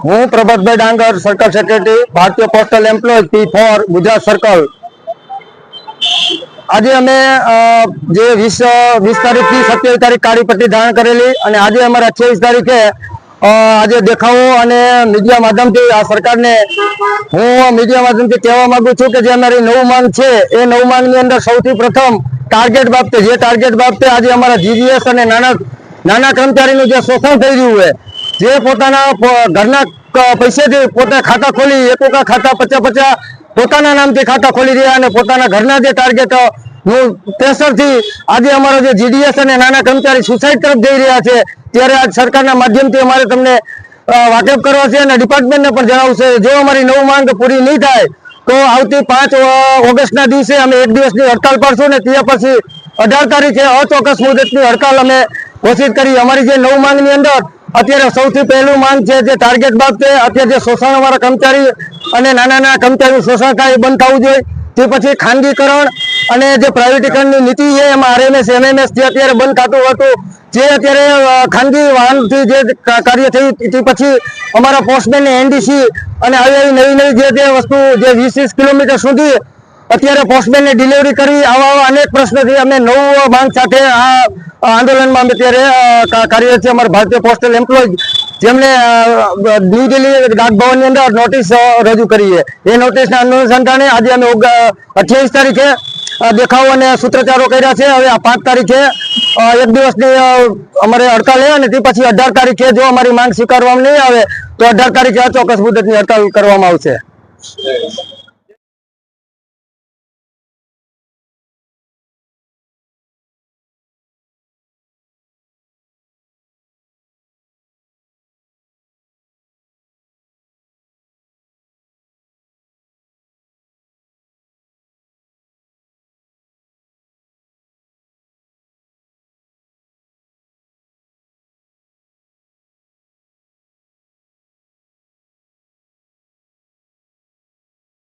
હું Prabhatbhai Dangar, circle secretary, Bharatiya postal employ P4 Gujarat circle. આજે અમે જે 20 તારીખથી 27 તારીખ કાળી પટ્ટી ધારણ કરેલી અને આજે અમારે 28 તારીખે આજે દેખાવો અને મીડિયા માધ્યમથી આ સરકારને હું મીડિયા માધ્યમથી કહેવા માંગુ છું કે જે અમારી 9 માંગ છે એ 9 માંગની અંદર સૌથી પ્રથમ ટાર્ગેટ બાબતે આજે અમારા જીજીએસ અને નાના કર્મચારીનું જે શોષણ થઈ રહ્યું છે, જે પોતાના ઘરના પૈસેથી પોતે ખાતા ખોલી એકોકા ખાતા 50 પોતાના નામથી ખાતા ખોલી રહ્યા અને પોતાના ઘરના જે ટાર્ગેટ નું પ્રેશરથી આજે અમારો જે જીડીએસ અને નાના કર્મચારી સુસાઇડ તરફ જઈ રહ્યા છે, ત્યારે આજ સરકારના માધ્યમથી અમારે તમને વાકેફ કરવા છે અને ડિપાર્ટમેન્ટને પણ જણાવશે જો અમારી 9 માંગ પૂરી નહીં થાય તો આવતી 5 ઓગસ્ટના દિવસે અમે 1 દિવસની હડતાલ પાડશું અને ત્યાર પછી 18 તારીખે અચોક્કસ મુદતની હડતાલ અમે ઘોષિત કરી। અમારી જે 9 માંગની અંદર અત્યારે સૌથી પહેલું માંગ છે જે ટાર્ગેટ બાબતે અત્યારે જે શોષણવાળા કર્મચારી અને નાના કર્મચારીનું શોષણ થાય એ બંધ થવું જોઈએ। તે પછી ખાનગીકરણ અને જે પ્રાઇવેટીકરણની નીતિ છે એમાં RMS MMS જે અત્યારે બંધ થતું હતું, જે અત્યારે ખાનગી વાહનથી જે કાર્ય થયું તે પછી અમારા પોસ્ટમેનને NDC અને આવી નવી જે વસ્તુ જે 20 કિલોમીટર સુધી અત્યારે પોસ્ટમેનને ડિલિવરી કરવી, આવા અનેક પ્રશ્નોથી અમે 9 માંગ સાથે આ આંદોલનમાં અમે અત્યારે કાર્યરત છે। અમારા ભારતીય પોસ્ટલ એમ્પ્લોય જેમણે ન્યૂ દિલ્હી ડાકભવનની અંદર નોટિસ રજૂ કરી છે, એ નોટિસના અનુસંધાને આજે અમે 28 તારીખે દેખાવો અને સૂત્રોચ્ચારો કર્યા છે। હવે આ 5 તારીખે 1 દિવસની અમારે હડતાલ છે અને તે પછી 18 તારીખે જો અમારી માંગ સ્વીકારવામાં નહીં આવે તો 18 તારીખે અચોક્કસ મુદતની હડતાલ કરવામાં આવશે।